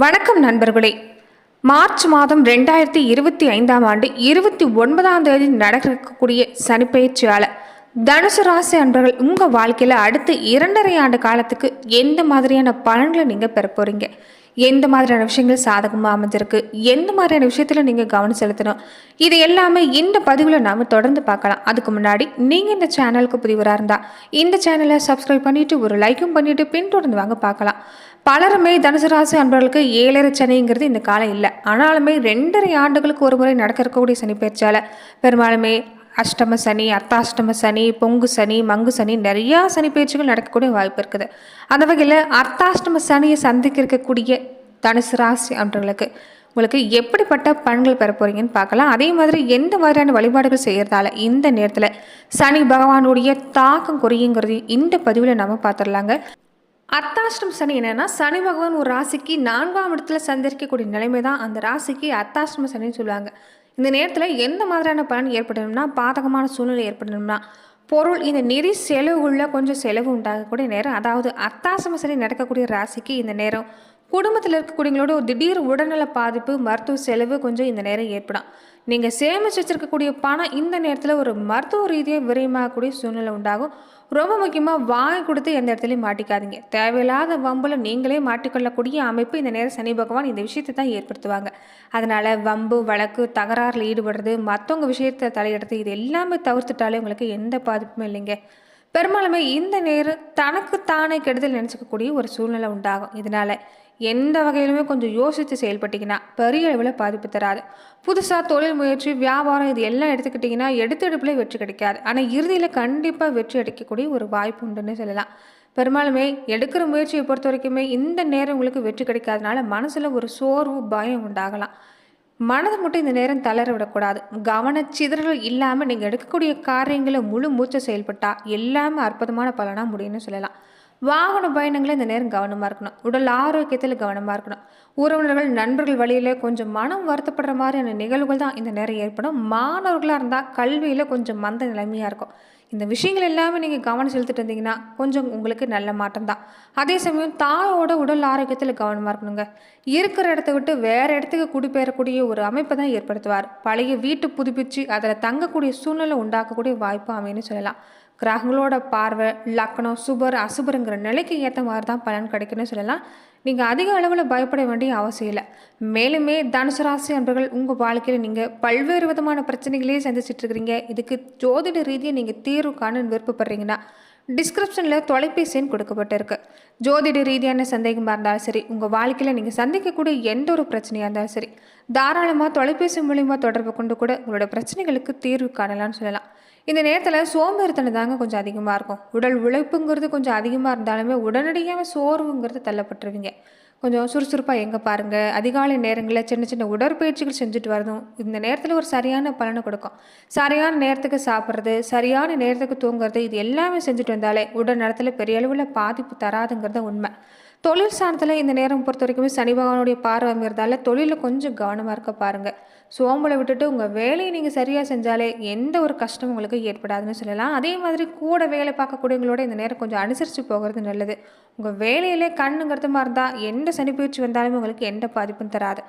வணக்கம் நண்பர்களே. மார்ச் மாதம் 2025ஆம் ஆண்டு 29ஆம் தேதி நடக்கக்கூடிய சனிப்பெயர்ச்சியால் தனுசு ராசி அன்பர்கள் உங்கள் வாழ்க்கையில் அடுத்த 2.5 ஆண்டு காலத்துக்கு எந்த மாதிரியான பலன்களை நீங்கள் பெற போகிறீங்க, எந்த மாதிரியான விஷயங்கள் சாதகமாக அமைஞ்சிருக்கு, எந்த மாதிரியான விஷயத்தில் நீங்கள் கவனம் செலுத்தணும், இது எல்லாமே இந்த பதிவில் நாம் தொடர்ந்து பார்க்கலாம். அதுக்கு முன்னாடி நீங்கள் இந்த சேனலுக்கு புதிவராக இருந்தால் இந்த சேனலை சப்ஸ்கிரைப் பண்ணிவிட்டு ஒரு லைக்கும் பண்ணிவிட்டு பின்தொடர்ந்து வாங்க பார்க்கலாம். பலருமே தனுசு ராசி அன்பர்களுக்கு 7.5 சனிங்கிறது இந்த காலம் இல்லை. ஆனாலுமே 2.5 ஆண்டுகளுக்கு ஒரு முறை நடக்க இருக்கக்கூடிய சனி பயிற்சியால் பெரும்பாலுமே அஷ்டம சனி, அர்த்தாஷ்டம சனி, பொங்கு சனி, மங்கு சனி, நிறையா சனி பயிற்சிகள் நடக்கக்கூடிய வாய்ப்பு இருக்குது. அந்த வகையில் அர்த்தாஷ்டம சனியை சந்திக்க இருக்கக்கூடிய தனுசு ராசி அன்பர்களுக்கு உங்களுக்கு எப்படிப்பட்ட பலன்கள் பெற போகிறீங்கன்னு பார்க்கலாம். அதே மாதிரி எந்த மாதிரியான வழிபாடுகள் செய்கிறதால இந்த நேரத்தில் சனி பகவானுடைய தாக்கம் குறையுங்கிறது இந்த பதிவில் நம்ம பார்த்துடலாங்க. அர்த்தாஷ்டம் சனி என்னன்னா, சனி பகவான் ஒரு ராசிக்கு 4ஆம் இடத்துல சந்திரிக்கக்கூடிய நிலைமை தான் அந்த ராசிக்கு அர்த்தாஷ்டம சனின்னு சொல்லுவாங்க. இந்த நேரத்தில் எந்த மாதிரியான பலன் ஏற்படணும்னா, பாதகமான சூழ்நிலை ஏற்படணும்னா, பொருள் இந்த நிதி செலவுகளில் கொஞ்சம் செலவு உண்டாகக்கூடிய நேரம். அதாவது அர்த்தாஷ்டம சனி நடக்கக்கூடிய ராசிக்கு இந்த நேரம் குடும்பத்தில் இருக்கக்கூடியவங்களோட ஒரு திடீர் உடல்நல பாதிப்பு, மருத்துவ செலவு கொஞ்சம் இந்த நேரம் ஏற்படும். நீங்கள் சேமித்து வச்சுருக்கக்கூடிய பணம் இந்த நேரத்தில் ஒரு மருத்துவ ரீதியாக விரயமாகக்கூடிய சூழ்நிலை உண்டாகும். ரொம்ப முக்கியமாக வாய் கொடுத்து எந்த இடத்துலையும் மாட்டிக்காதீங்க. தேவையில்லாத வம்பில் நீங்களே மாட்டிக்கொள்ளக்கூடிய அமைப்பு இந்த நேரம் சனி பகவான் இந்த விஷயத்தை தான் ஏற்படுத்துவாங்க. அதனால் வம்பு, வழக்கு, தகராறில் ஈடுபடுறது, மற்றவங்க விஷயத்தை தலையிடுறது, இது எல்லாமே தவிர்த்துட்டாலே உங்களுக்கு எந்த பாதிப்புமே இல்லைங்க. பெரும்பாலுமே இந்த நேரம் தனக்கு தானே கெடுதல் நினச்சிக்கக்கூடிய ஒரு சூழ்நிலை உண்டாகும். இதனால் எந்த வகையிலுமே கொஞ்சம் யோசித்து செயல்பட்டிங்கன்னா பெரிய அளவில் பாதிப்பு தராது. புதுசாக தொழில் முயற்சி, வியாபாரம் இது எல்லாம் எடுத்துக்கிட்டிங்கன்னா எடுத்தெடுப்புலேயே வெற்றி கிடைக்காது. ஆனால் இறுதியில் கண்டிப்பாக வெற்றி அடிக்கக்கூடிய ஒரு வாய்ப்பு உண்டுன்னு சொல்லலாம். பெரும்பாலுமே எடுக்கிற முயற்சியை பொறுத்த வரைக்குமே இந்த நேரம் உங்களுக்கு வெற்றி கிடைக்காதனால மனசில் ஒரு சோர்வு, பயம் உண்டாகலாம். மனதை மட்டும் இந்த நேரம் தளர விடக்கூடாது. கவனச்சிதறல் இல்லாமல் நீங்கள் எடுக்கக்கூடிய காரியங்களை முழு மூச்சை செயல்பட்டால் எல்லாமே அற்புதமான பலனாக முடியும்னு சொல்லலாம். வாகன பயணங்களை இந்த நேரம் கவனமாக இருக்கணும். உடல் ஆரோக்கியத்தில் கவனமாக இருக்கணும். உறவினர்கள், நண்பர்கள் வழியில் கொஞ்சம் மனம் வருத்தப்படுற மாதிரியான நிகழ்வுகள் தான் இந்த நேரம் ஏற்படும். மாணவர்களாக இருந்தால் கல்வியில் கொஞ்சம் மந்த நிலைமையாக இருக்கும். இந்த விஷயங்கள் எல்லாமே நீங்கள் கவனம் செலுத்திட்டு இருந்தீங்கன்னா கொஞ்சம் உங்களுக்கு நல்ல மாற்றம் தான். அதே சமயம் தாயோட உடல் ஆரோக்கியத்தில் கவனமாக இருக்கணுங்க. இருக்கிற இடத்த விட்டு வேறு இடத்துக்கு குடிபெயரக்கூடிய ஒரு அமைப்பை தான் ஏற்படுத்துவார். பழைய வீட்டு புதுப்பிச்சு அதில் தங்கக்கூடிய சூழ்நிலை உண்டாக்கக்கூடிய வாய்ப்பு அமைன்னு சொல்லலாம். கிரகங்களோட பார்வை, லக்னம், சுபர், அசுபருங்கிற நிலைக்கு ஏற்ற மாதிரி தான் பலன் கிடைக்குன்னு சொல்லலாம். நீங்கள் அதிக அளவில் பயப்பட வேண்டிய அவசியம் இல்லை. மேலுமே தனுசு ராசி அன்பர்கள் உங்கள் வாழ்க்கையில் நீங்கள் பல்வேறு விதமான பிரச்சனைகளே சந்திச்சுட்டு இருக்கிறீங்க. இதுக்கு ஜோதிட ரீதியாக நீங்கள் தீர்வு காண விருப்பப்படுறீங்கன்னா டிஸ்கிரிப்ஷனில் தொலைபேசி எண் கொடுக்கப்பட்டிருக்கு. ஜோதிட ரீதியான சந்தேகமாக இருந்தாலும் சரி, உங்கள் வாழ்க்கையில் நீங்கள் சந்திக்கக்கூடிய எந்த ஒரு பிரச்சனையாக இருந்தாலும் சரி, தாராளமாக தொலைபேசி மூலிமா தொடர்பு கொண்டு கூட உங்களோட பிரச்சனைகளுக்கு தீர்வு காணலாம்னு சொல்லலாம். இந்த நேரத்தில் சோம்பேறித்தனம் தாங்க கொஞ்சம் அதிகமாக இருக்கும். உடல் உழைப்புங்கிறது கொஞ்சம் அதிகமாக இருந்தாலுமே உடனடியாக சோர்வுங்கிறது தள்ளப்பட்டுருவீங்க. கொஞ்சம் சுறுசுறுப்பாக எங்கே பாருங்கள். அதிகாலை நேரங்களில் சின்ன சின்ன உடற்பயிற்சிகள் செஞ்சுட்டு வரதும் இந்த நேரத்தில் ஒரு சரியான பலனை கொடுக்கும். சரியான நேரத்துக்கு சாப்பிட்றது, சரியான நேரத்துக்கு தூங்குறது, இது எல்லாமே செஞ்சுட்டு வந்தாலே உடல் நலத்தில் பெரிய அளவில் பாதிப்பு தராதுங்கிறது உண்மை. தொழில் சார்ந்தில் இந்த நேரம் பொறுத்த வரைக்குமே சனி பகவானுடைய பார்வை அமைகிறதால தொழிலில் கொஞ்சம் கவனமாக இருக்க பாருங்கள். சோம்பலை விட்டுட்டு உங்கள் வேலையை நீங்கள் சரியாக செஞ்சாலே எந்த ஒரு கஷ்டம் உங்களுக்கு ஏற்படாதுன்னு சொல்லலாம். அதே மாதிரி கூட வேலை பார்க்கக்கூடியவங்களோட இந்த நேரம் கொஞ்சம் அனுசரித்து போகிறது நல்லது. உங்கள் வேலையிலே கண்ணுங்கிறதுமா இருந்தால் எந்த சனி பயிற்சி வந்தாலுமே உங்களுக்கு எந்த பாதிப்பும் தராது.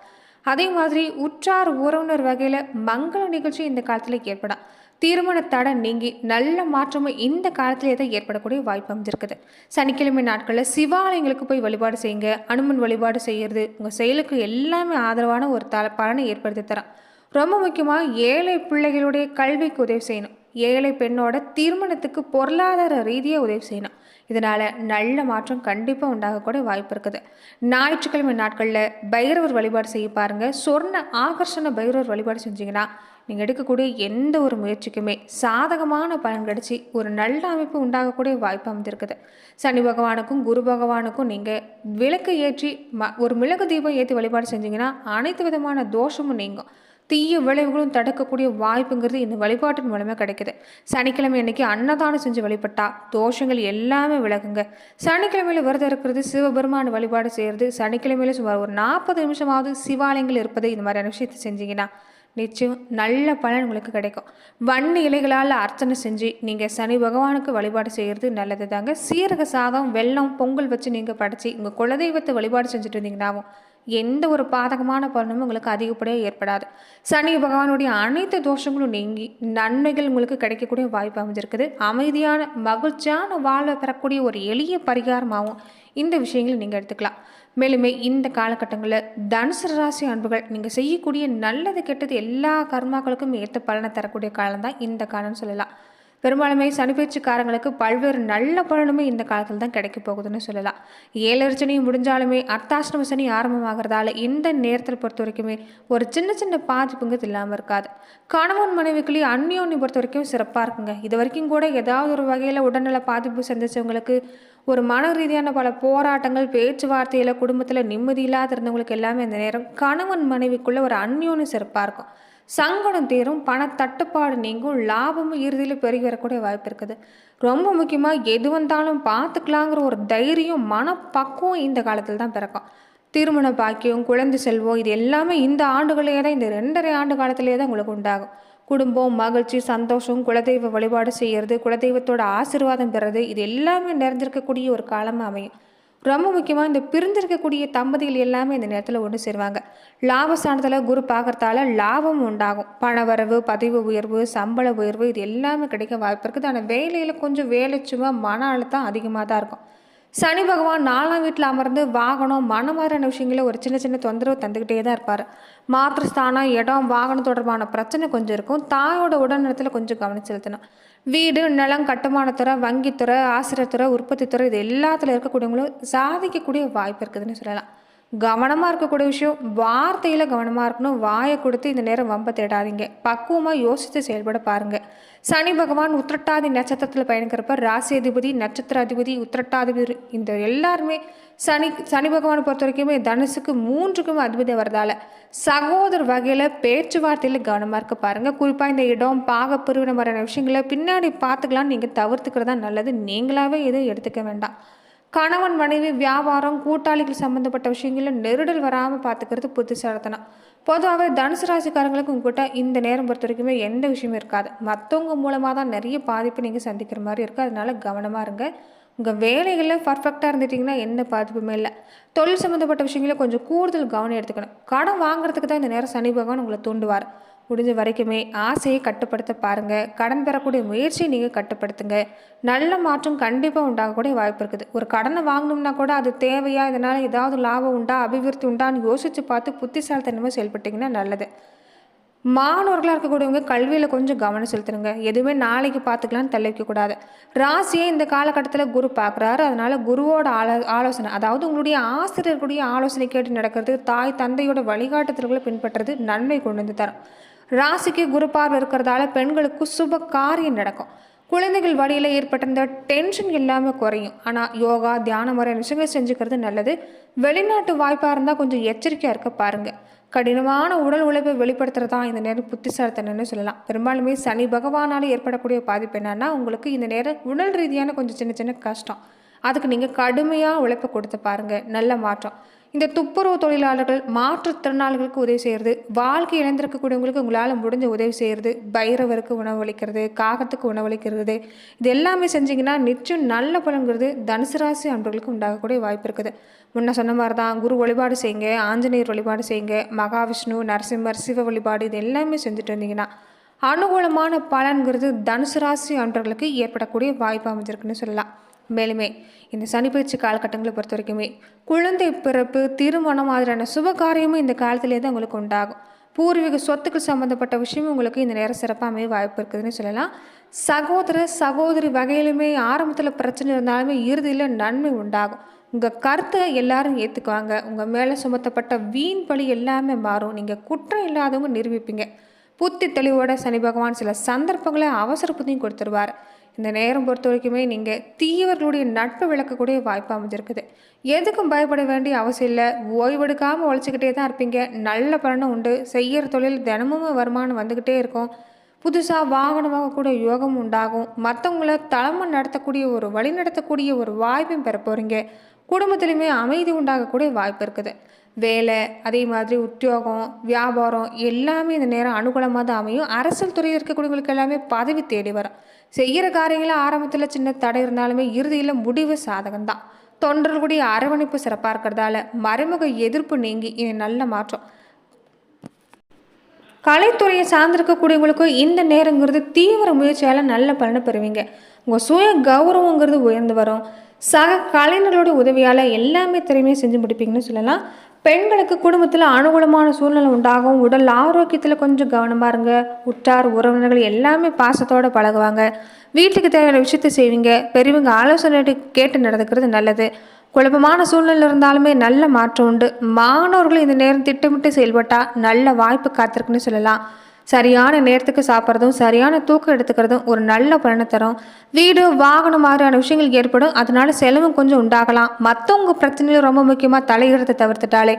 அதே மாதிரி உற்றார் உறவினர் வகையில் மங்கள நிகழ்ச்சி இந்த காலத்தில் ஏற்படும். திருமண தடை நீங்கி நல்ல மாற்றமும் இந்த காலத்திலே தான் ஏற்படக்கூடிய வாய்ப்பு அமைஞ்சிருக்குது. சனிக்கிழமை நாட்களில் சிவாலயங்களுக்கு போய் வழிபாடு செய்யுங்க. அனுமன் வழிபாடு செய்கிறது உங்கள் செயலுக்கு எல்லாமே ஆதரவான ஒரு பலனை ஏற்படுத்தி தரோம். ரொம்ப முக்கியமாக ஏழை பிள்ளைகளுடைய கல்விக்கு உதவி செய்யணும். ஏழை பெண்ணோட திருமணத்துக்கு பொருளாதார ரீதியாக உதவி செய்யணும். இதனால் நல்ல மாற்றம் கண்டிப்பாக உண்டாகக்கூடிய வாய்ப்பு இருக்குது. ஞாயிற்றுக்கிழமை நாட்களில் பைரவர் வழிபாடு செய்ய பாருங்கள். சொர்ண ஆகர்ஷண பைரவர் வழிபாடு செஞ்சிங்கன்னா நீங்கள் எடுக்கக்கூடிய எந்த ஒரு முயற்சிக்குமே சாதகமான பலன் கிடச்சி ஒரு நல்ல அமைப்பு உண்டாகக்கூடிய வாய்ப்பு அமைந்திருக்குது. சனி பகவானுக்கும் குரு பகவானுக்கும் நீங்கள் விளக்கு ஏற்றி ஒரு மிளகு தீபம் ஏற்றி வழிபாடு செஞ்சிங்கன்னா அனைத்து விதமான தோஷமும் நீங்கும். தீய விளைவுகளும் தடுக்கக்கூடிய வாய்ப்புங்கிறது இந்த வழிபாட்டின் மூலமாக கிடைக்குது. சனிக்கிழமை அன்னைக்கு அன்னதானம் செஞ்சு வழிபட்டா தோஷங்கள் எல்லாமே விலகுங்க. சனிக்கிழமையில் விரதம் இருக்கிறது, சிவபெருமான வழிபாடு செய்கிறது, சனிக்கிழமையில சுமார் ஒரு 40 நிமிஷமாவது சிவாலயங்கள் இருப்பது, இந்த மாதிரியான விஷயத்தை செஞ்சீங்கன்னா நிச்சயம் நல்ல பலன் உங்களுக்கு கிடைக்கும். வன்னி இலைகளால் அர்ச்சனை செஞ்சு நீங்கள் சனி பகவானுக்கு வழிபாடு செய்கிறது நல்லது தாங்க. சீரக சாதம், வெல்லம், பொங்கல் வச்சு நீங்கள் படைச்சி உங்கள் குலதெய்வத்தை வழிபாடு செஞ்சுட்டு இருந்தீங்கன்னாவும் எந்த ஒரு பாதகமான பலனும் உங்களுக்கு அதிகப்படியாக ஏற்படாது. சனி பகவானுடைய அனைத்து தோஷங்களும் நீங்கி நன்மைகள் உங்களுக்கு கிடைக்கக்கூடிய வாய்ப்பு அமைஞ்சிருக்குது. அமைதியான மகிழ்ச்சியான வாழ்வை பெறக்கூடிய ஒரு எளிய பரிகாரமாகவும் இந்த விஷயங்களை நீங்கள் எடுத்துக்கலாம். மேலுமே இந்த காலகட்டங்களில் தனுசு ராசி அன்புகள் நீங்கள் செய்யக்கூடிய நல்லது கெட்டது எல்லா கர்மாக்களுக்கும் ஏற்ற பலனை தரக்கூடிய காலம் தான் இந்த காலம்னு சொல்லலாம். பெரும்பாலுமே சனிப்பயிற்சிக்காரங்களுக்கு பல்வேறு நல்ல பலனுமே இந்த காலத்தில் தான் கிடைக்க போகுதுன்னு சொல்லலாம். ஏழரை சனி முடிஞ்சாலுமே அர்த்தாஷ்டம சனி ஆரம்பமாகிறதால இந்த நேரத்தில் பொறுத்த வரைக்குமே ஒரு சின்ன சின்ன பாதிப்புங்கிறது இல்லாமல் இருக்காது. கணவன் மனைவிக்குள்ளேயே அந்யோன்யம் பொறுத்த வரைக்கும் சிறப்பாக இருக்குங்க. இது வரைக்கும் கூட ஏதாவது ஒரு வகையில் உடல்நல பாதிப்பு சந்திச்சவங்களுக்கு, ஒரு மன ரீதியான பல போராட்டங்கள், பேச்சுவார்த்தையில் குடும்பத்தில் நிம்மதி இல்லாத இருந்தவங்களுக்கு எல்லாமே இந்த நேரம் கணவன் மனைவிக்குள்ளே ஒரு அந்யோன்யம் சிறப்பாக இருக்கும். சங்கடம் தீரும், பணத்தட்டுப்பாடு நீங்கும், லாபமும் இறுதியில் பெருகி வரக்கூடிய வாய்ப்பு இருக்குது. ரொம்ப முக்கியமாக எது வந்தாலும் பார்த்துக்கலாங்கிற ஒரு தைரியம், மனப்பக்குவம் இந்த காலத்தில் தான் பிறக்கும். திருமண பாக்கியம், குழந்தை செல்வம் இது எல்லாமே இந்த ஆண்டுகளே தான், இந்த 2.5 ஆண்டு காலத்திலே தான் உங்களுக்கு உண்டாகும். குடும்பம், மகிழ்ச்சி, சந்தோஷம், குலதெய்வ வழிபாடு செய்கிறது, குலதெய்வத்தோட ஆசீர்வாதம் பெறுறது இது எல்லாமே நிறைஞ்சிருக்கக்கூடிய ஒரு காலமாக அமையும். ரொம்ப முக்கியமாக இந்த பிரிந்திருக்கக்கூடிய தம்பதிகள் எல்லாமே இந்த நேரத்தில் ஒன்று சேருவாங்க. லாபஸ்தானத்தில் குரு பார்க்கறதால லாபம் உண்டாகும். பணவரவு, பதவி உயர்வு, சம்பள உயர்வு இது எல்லாமே கிடைக்க வாய்ப்பு இருக்குது. ஆனால் வேலையில் கொஞ்சம் வேலைச்சுமை, மன அழுத்தம் அதிகமாக தான் இருக்கும். சனி பகவான் 4ஆம் வீட்டில் அமர்ந்து வாகனம், மனமாதிரியான விஷயங்களில் ஒரு சின்ன சின்ன தொந்தரவு தந்துக்கிட்டே தான் இருப்பார். மாற்றுஸ்தானம், இடம், வாகனம் தொடர்பான பிரச்சனை கொஞ்சம் இருக்கும். தாயோட உடல்நலத்தில் கொஞ்சம் கவனம் செலுத்தணும். வீடு, நிலம், கட்டுமானத்துறை, வங்கித்துறை, ஆசிரியத்துறை, உற்பத்தித்துறை இது எல்லாத்துல இருக்கக்கூடியவங்களும் சாதிக்கக்கூடிய வாய்ப்பு இருக்குதுன்னு சொல்லலாம். கவனமாக இருக்கக்கூடிய விஷயம், வார்த்தையில் கவனமாக இருக்கணும். வாயை கொடுத்து இந்த நேரம் வம்ப தேடாதீங்க. பக்குவமாக யோசித்து செயல்பட பாருங்கள். சனி பகவான் உத்திரட்டாதி நட்சத்திரத்தில் பயணிக்கிறப்ப ராசி அதிபதி, நட்சத்திர அதிபதி, உத்திரட்டாதிபதி இந்த எல்லாருமே சனி பகவானை பொறுத்த வரைக்குமே தனுசுக்கு 3க்குமே அதிபதி வரதால சகோதர வகையில் பேச்சுவார்த்தையில் கவனமாக இருக்க பாருங்கள். குறிப்பாக இந்த இடம், பாகப்பிரிவினை மாதிரியான விஷயங்களை பின்னாடி பார்த்துக்கலாம், நீங்கள் தவிர்த்துக்கிறதா நல்லது. நீங்களாகவே எதுவும் எடுத்துக்க வேண்டாம். கணவன் மனைவி, வியாபாரம், கூட்டாளிகள் சம்மந்தப்பட்ட விஷயங்களில் நெருடல் வராமல் பார்த்துக்கிறது புத்திசாலித்தனம். பொதுவாகவே தனுசு ராசிக்காரங்களுக்கு உங்ககிட்ட இந்த நேரம் பொறுத்த வரைக்குமே எந்த விஷயமும் இருக்காது. மற்றவங்க மூலமாக தான் நிறைய பாதிப்பு நீங்கள் சந்திக்கிற மாதிரி இருக்குது. அதனால கவனமாக இருங்க. உங்கள் வேலைகளில் பர்ஃபெக்டாக இருந்துட்டிங்கன்னா எந்த பாதிப்புமே இல்லை. தொழில் சம்மந்தப்பட்ட விஷயங்களில் கொஞ்சம் கூடுதல் கவனம் எடுத்துக்கணும். கடன் வாங்குறதுக்கு தான் இந்த நேரம் சனி பகவான் உங்களை தூண்டுவார். முடிஞ்ச வரைக்குமே ஆசையை கட்டுப்படுத்த பாருங்கள். கடன் பெறக்கூடிய முயற்சியை நீங்கள் கட்டுப்படுத்துங்க. நல்ல மாற்றம் கண்டிப்பாக உண்டாகக்கூடிய வாய்ப்பு இருக்குது. ஒரு கடனை வாங்கணும்னா கூட அது தேவையா, இதனால் ஏதாவது லாபம் உண்டா, அபிவிருத்தி உண்டான்னு யோசித்து பார்த்து புத்திசாலித்தனமாக செயல்பட்டிங்கன்னா நல்லது. மாணவர்களாக இருக்கக்கூடியவங்க கல்வியில் கொஞ்சம் கவனம் செலுத்துருங்க. எதுவுமே நாளைக்கு பார்த்துக்கலான்னு தள்ளி வைக்கக்கூடாது. ராசியை இந்த காலகட்டத்தில் குரு பார்க்குறாரு. அதனால் குருவோட ஆலோசனை, அதாவது உங்களுடைய ஆசிரியர்களுடைய ஆலோசனை கேட்டு நடக்கிறது, தாய் தந்தையோட வழிகாட்டுதல்களை பின்பற்றுறது நன்மை கொண்டு வந்து தரும். ராசிக்கு குரு பார்வை இருக்கிறதால பெண்களுக்கு சுப காரியம் நடக்கும். குழந்தைகள் வழியில் ஏற்பட்டிருந்த டென்ஷன் எல்லாமே குறையும். ஆனால் யோகா, தியானம் முறை விஷயங்களை செஞ்சுக்கிறது நல்லது. வெளிநாட்டு வாய்ப்பாக இருந்தால் கொஞ்சம் எச்சரிக்கையாக இருக்க பாருங்கள். கடினமான உடல் உழைப்பை வெளிப்படுத்துறதா இந்த நேரம் புத்திசாலித்தனம்னு சொல்லலாம். பெரும்பாலுமே சனி பகவானால் ஏற்படக்கூடிய பாதிப்பு என்னன்னா, உங்களுக்கு இந்த நேரம் உடல் ரீதியான கொஞ்சம் சின்ன சின்ன கஷ்டம். அதுக்கு நீங்கள் கடுமையாக உழைப்பை கொடுத்து பாருங்கள், நல்ல மாற்றம். இந்த துப்புரவு தொழிலாளர்கள், மாற்றுத்திறனாளிகளுக்கு உதவி செய்கிறது, வாழ்க்கை இழந்திருக்கக்கூடியவங்களுக்கு உங்களால் முடிஞ்ச உதவி செய்கிறது, பைரவருக்கு உணவளிக்கிறது, காகத்துக்கு உணவளிக்கிறது இது எல்லாமே செஞ்சிங்கன்னா நிச்சயம் நல்ல பலன்கிறது தனுசு ராசி அன்பர்களுக்கு உண்டாகக்கூடிய வாய்ப்பு இருக்குது. முன்ன சொன்ன மாதிரி தான் குரு வழிபாடு செய்யுங்க, ஆஞ்சநேயர் வழிபாடு செய்யுங்க, மகாவிஷ்ணு, நரசிம்மர், சிவ வழிபாடு இது எல்லாமே செஞ்சுட்டு வந்தீங்கன்னா அனுகூலமான பலன்கிறது தனுசு ராசி அன்பர்களுக்கு ஏற்படக்கூடிய வாய்ப்பு அமைஞ்சிருக்குன்னு சொல்லலாம். மேலுமே இந்த சனிப்பயிற்சி காலகட்டங்களை பொறுத்த வரைக்குமே குழந்தை பிறப்பு, திருமணம் மாதிரியான சுப காரியமும் இந்த காலத்திலே தான் உங்களுக்கு உண்டாகும். பூர்வீக சொத்துக்கள் சம்மந்தப்பட்ட விஷயமும் உங்களுக்கு இந்த நேரம் சிறப்பாகவே வாய்ப்பு இருக்குதுன்னு சொல்லலாம். சகோதர சகோதரி வகையிலுமே ஆரம்பத்தில் பிரச்சனை இருந்தாலுமே இறுதியில் நன்மை உண்டாகும். உங்கள் கருத்தை எல்லாரும் ஏற்றுக்குவாங்க. உங்கள் மேலே சுமத்தப்பட்ட வீண் பழி எல்லாமே மாறும். நீங்கள் குற்றம் இல்லாதவங்க நிரூபிப்பீங்க. புத்தி தெளிவோட சனி பகவான் சில சந்தர்ப்பங்களை அவசர புத்தியும் கொடுத்துருவார். இந்த நேரம் பொறுத்த வரைக்குமே நீங்கள் தீயவர்களுடைய நட்பு விளக்கக்கூடிய வாய்ப்பு அமைஞ்சிருக்குது. எதுக்கும் பயப்பட வேண்டிய அவசியம் இல்லை. ஓய்வெடுக்காமல் உழைச்சிக்கிட்டே தான் இருப்பீங்க. நல்ல பலனும் உண்டு. செய்கிற தொழில் தினமும் வருமானம் வந்துக்கிட்டே இருக்கும். புதுசாக வாகனம் வாங்கக்கூடிய யோகம் உண்டாகும். மற்றவங்கள தலைமை நடத்தக்கூடிய வழி நடத்தக்கூடிய ஒரு வாய்ப்பையும் பெற போகிறீங்க. குடும்பத்திலையுமே அமைதி உண்டாகக்கூடிய வாய்ப்பு இருக்குது. வேலை, அதே மாதிரி உத்தியோகம், வியாபாரம் எல்லாமே இந்த நேரம் அனுகூலமாக தான் அமையும். அரசியல் துறையில் இருக்கக்கூடியவங்களுக்கு எல்லாமே பதவி தேடி வரும். செய்கிற காரியங்களில் ஆரம்பத்தில் சின்ன தடை இருந்தாலுமே இறுதியில் முடிவு சாதகம்தான். தொண்டர்களுடைய அரவணைப்பு சிறப்பாக இருக்கிறதால மறைமுக எதிர்ப்பு நீங்கி இது நல்ல மாற்றம். கலைத்துறையை சார்ந்திருக்கக்கூடியவங்களுக்கு இந்த நேரங்கிறது தீவிர முயற்சியால் நல்ல பலனை பெறுவீங்க. உங்கள் சுய கௌரவங்கிறது உயர்ந்து வரும். சக கலைஞர்களோட உதவியால் எல்லாமே திறமையாக செஞ்சு முடிப்பீங்கன்னு சொல்லலாம். பெண்களுக்கு குடும்பத்தில் அனுகூலமான சூழ்நிலை உண்டாகும். உடல் ஆரோக்கியத்தில் கொஞ்சம் கவனமாக இருங்க. உற்றார் உறவினர்கள் எல்லாமே பாசத்தோடு பழகுவாங்க. வீட்டுக்கு தேவையான விஷயத்தை செய்வீங்க. பெரியவங்க ஆலோசனை கேட்டு நடந்துக்கிறது நல்லது. குழப்பமான சூழ்நிலை இருந்தாலுமே நல்ல மாற்றம் உண்டு. மாணவர்கள் இந்த நேரம் திட்டமிட்டு செயல்பட்டால் நல்ல வாய்ப்பு காத்திருக்குன்னு சொல்லலாம். சரியான நேரத்துக்கு சாப்பிட்றதும் சரியான தூக்கம் எடுத்துக்கிறதும் ஒரு நல்ல பலனை தரும். வீடு வாகனம் மாதிரியான விஷயங்கள் ஏற்படும். அதனால செலவும் கொஞ்சம் உண்டாகலாம். மற்றவங்க பிரச்சனையில் ரொம்ப முக்கியமாக தலையிடத்தை தவிர்த்துட்டாலே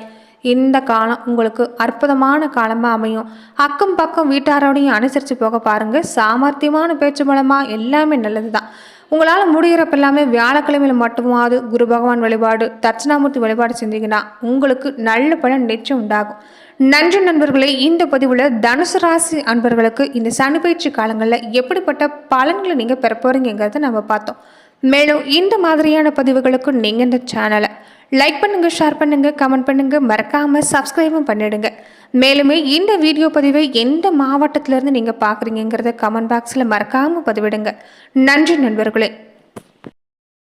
இந்த காலம் உங்களுக்கு அற்புதமான காலமாக அமையும். அக்கம் பக்கம் வீட்டாரோடையும் அனுசரித்து போக பாருங்கள். சாமர்த்தியமான பேச்சு மூலமாக எல்லாமே நல்லது தான். உங்களால் முடிகிறப்ப எல்லாமே வியாழக்கிழமையில் மட்டுமாவது குரு பகவான் வழிபாடு, தட்சிணாமூர்த்தி வழிபாடு செஞ்சீங்கன்னா உங்களுக்கு நல்ல பலன் நிச்சயம் உண்டாகும். நன்றி நண்பர்களே. இந்த பதிவில் தனுசு ராசி அன்பர்களுக்கு இந்த சனி பயிற்சி காலங்களில் எப்படிப்பட்ட பலன்களை நீங்கள் பெற போகிறீங்கிறத நம்ம பார்த்தோம். மேலும் இந்த மாதிரியான பதிவுகளுக்கு நீங்கள் இந்த சேனலை லைக் பண்ணுங்கள், ஷேர் பண்ணுங்கள், கமெண்ட் பண்ணுங்கள், மறக்காமல் சப்ஸ்கிரைபும் பண்ணிடுங்க. மேலுமே இந்த வீடியோ பதிவை எந்த மாவட்டத்திலேருந்து நீங்கள் பார்க்குறீங்கிறத கமெண்ட் பாக்ஸில் மறக்காமல் பதிவிடுங்க. நன்றி நண்பர்களே.